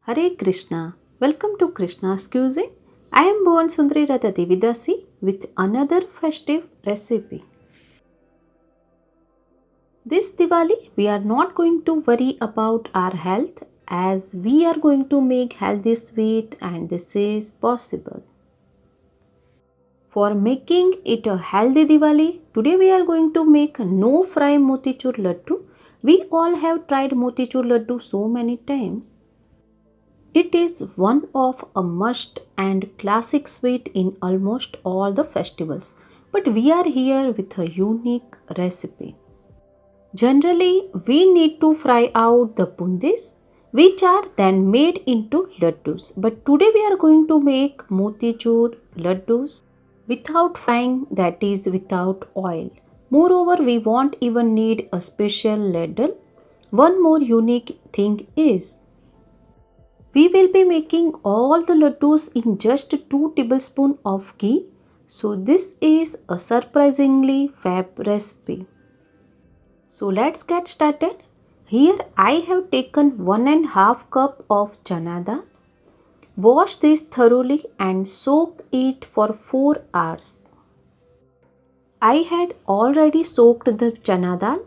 Hare Krishna. Welcome to Krishna's Cuisine. I am Bhuvan Sundari Radha Devidasi with another festive recipe. This Diwali, we are not going to worry about our health as we are going to make healthy sweet and this is possible. For making it a healthy Diwali, today we are going to make no fry motichur laddu. We all have tried motichur laddu so many times. It is one of a must and classic sweet in almost all the festivals, but we are here with a unique recipe. Generally, we need to fry out the bundis, which are then made into laddus. But today we are going to make motichur laddus without frying, that is, without oil. Moreover, we won't even need a special ladle. One more unique thing is we will be making all the laddus in just 2 tablespoons of ghee. So this is a surprisingly fab recipe. So let's get started. Here I have taken 1.5 cup of chana dal. Wash this thoroughly and soak it for 4 hours. I had already soaked the chana dal.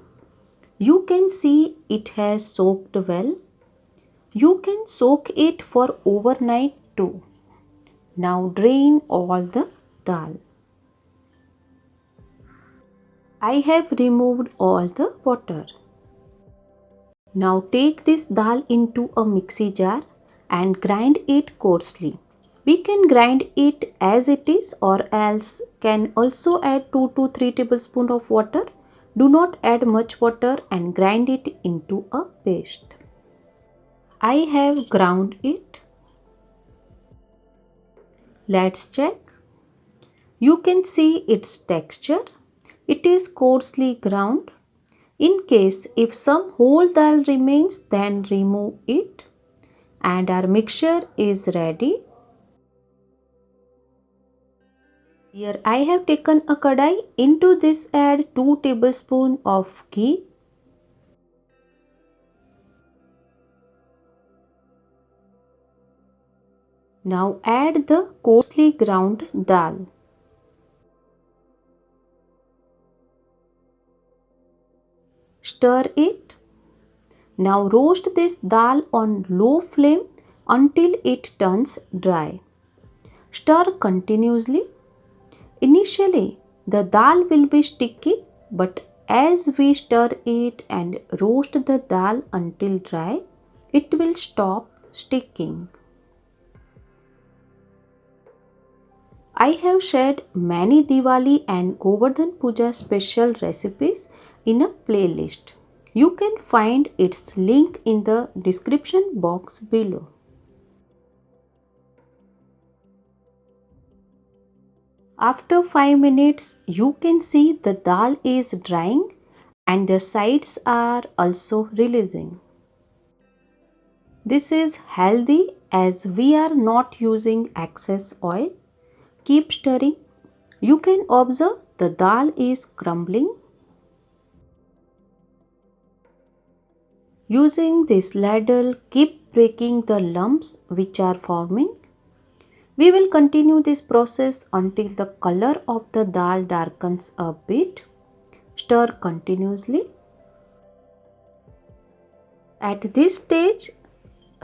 You can see it has soaked well. You can soak it for overnight too. Now drain all the dal. I have removed all the water. Now take this dal into a mixie jar and grind it coarsely. We can grind it as it is or else can also add 2 to 3 tablespoons of water. Do not add much water and grind it into a paste. I have ground it. Let's check. You can see its texture. It is coarsely ground. In case if some whole dal remains, then remove it. And our mixture is ready. Here I have taken a kadai. Into this add 2 tablespoons of ghee. Now add the coarsely ground dal. Stir it. Now roast this dal on low flame until it turns dry. Stir continuously. Initially, the dal will be sticky, but as we stir it and roast the dal until dry, it will stop sticking. I have shared many Diwali and Govardhan Puja special recipes in a playlist. You can find its link in the description box below. After 5 minutes, you can see the dal is drying and the sides are also releasing. This is healthy as we are not using excess oil. Keep stirring. You can observe the dal is crumbling. Using this ladle, keep breaking the lumps which are forming. We will continue this process until the color of the dal darkens a bit. Stir continuously. At this stage,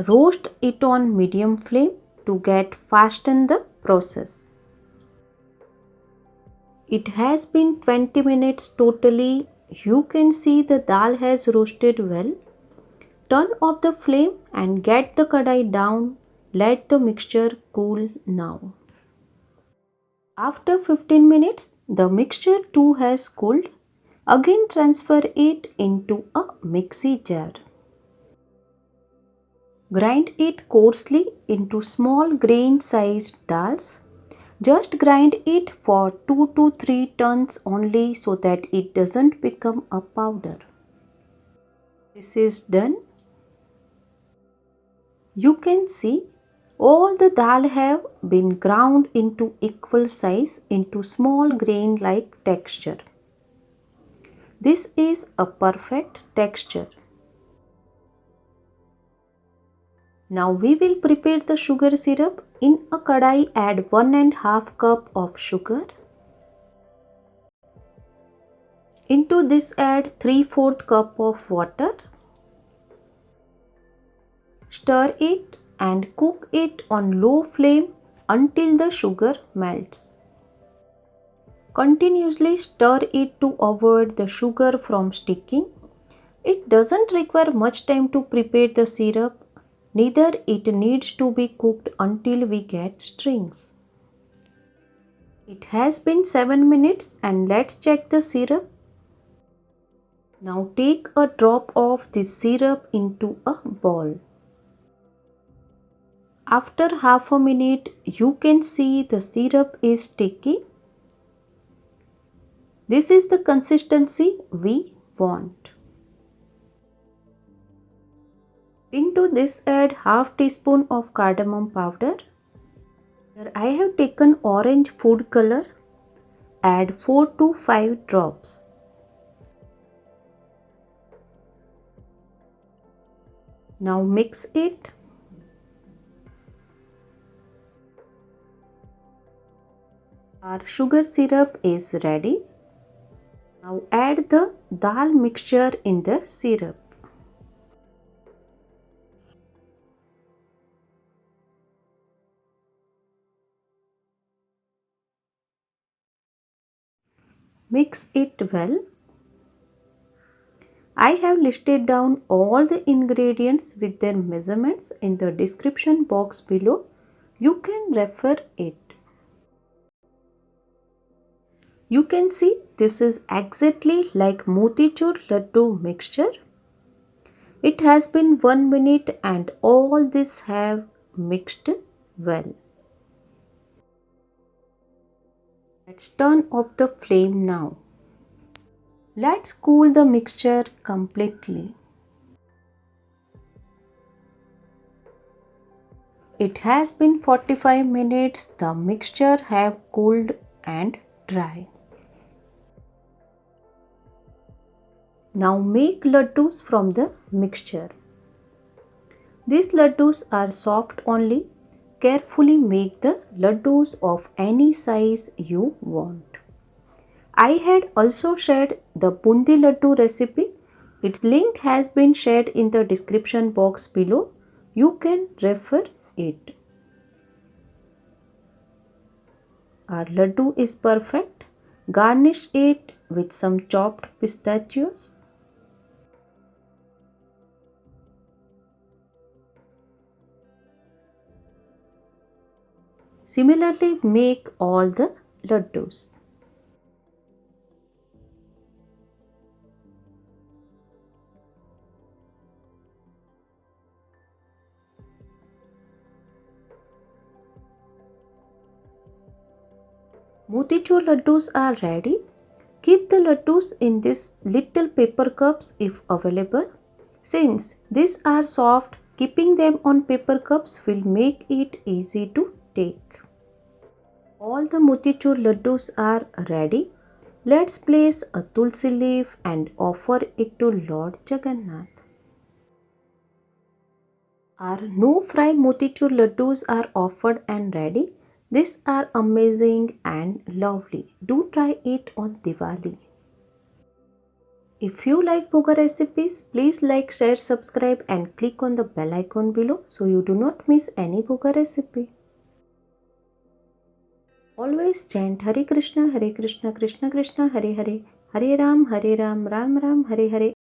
roast it on medium flame to get fasten the process. It has been 20 minutes totally. You can see the dal has roasted well. Turn off the flame and get the kadai down. Let the mixture cool now. After 15 minutes, the mixture too has cooled. Again transfer it into a mixie jar. Grind it coarsely into small grain sized dals. Just grind it for 2 to 3 turns only so that it doesn't become a powder. This is done. You can see all the dal have been ground into equal size into small grain like texture. This is a perfect texture. Now we will prepare the sugar syrup. In a kadai, add 1.5 cup of sugar. Into this add 3/4 cup of water. Stir it and cook it on low flame until the sugar melts. Continuously stir it to avoid the sugar from sticking. It doesn't require much time to prepare the syrup, neither it needs to be cooked until we get strings. It has been 7 minutes and let's check the syrup. Now take a drop of this syrup into a bowl. After half a minute, you can see the syrup is sticky. This is the consistency we want. Into this add half teaspoon of cardamom powder. Here I have taken orange food color. Add 4 to 5 drops. Now mix it. Our sugar syrup is ready. Now add the dal mixture in the syrup. Mix it well. I have listed down all the ingredients with their measurements in the description box below. You can refer it. You can see this is exactly like motichur laddu mixture. It has been 1 minute and all this have mixed well. Let's turn off the flame now. Let's cool the mixture completely. It has been 45 minutes. The mixture have cooled and dry. Now make laddus from the mixture. These laddus are soft only. Carefully make the laddus of any size you want. I had also shared the bundi laddu recipe. Its link has been shared in the description box below. You can refer it. Our laddu is perfect. Garnish it with some chopped pistachios. Similarly, make all the laddus. Motichur laddus are ready. Keep the laddus in these little paper cups if available. Since these are soft, keeping them on paper cups will make it easy to take. All the motichur laddus are ready. Let's place a tulsi leaf and offer it to Lord Jagannath. Our no fry motichur laddus are offered and ready. These are amazing and lovely. Do try it on Diwali. If you like bhoga recipes, please like, share, subscribe and click on the bell icon below so you do not miss any bhoga recipe. Always chant Hare Krishna, Krishna Krishna, Hare Hare, Hare Ram, Ram Ram, Hare Hare.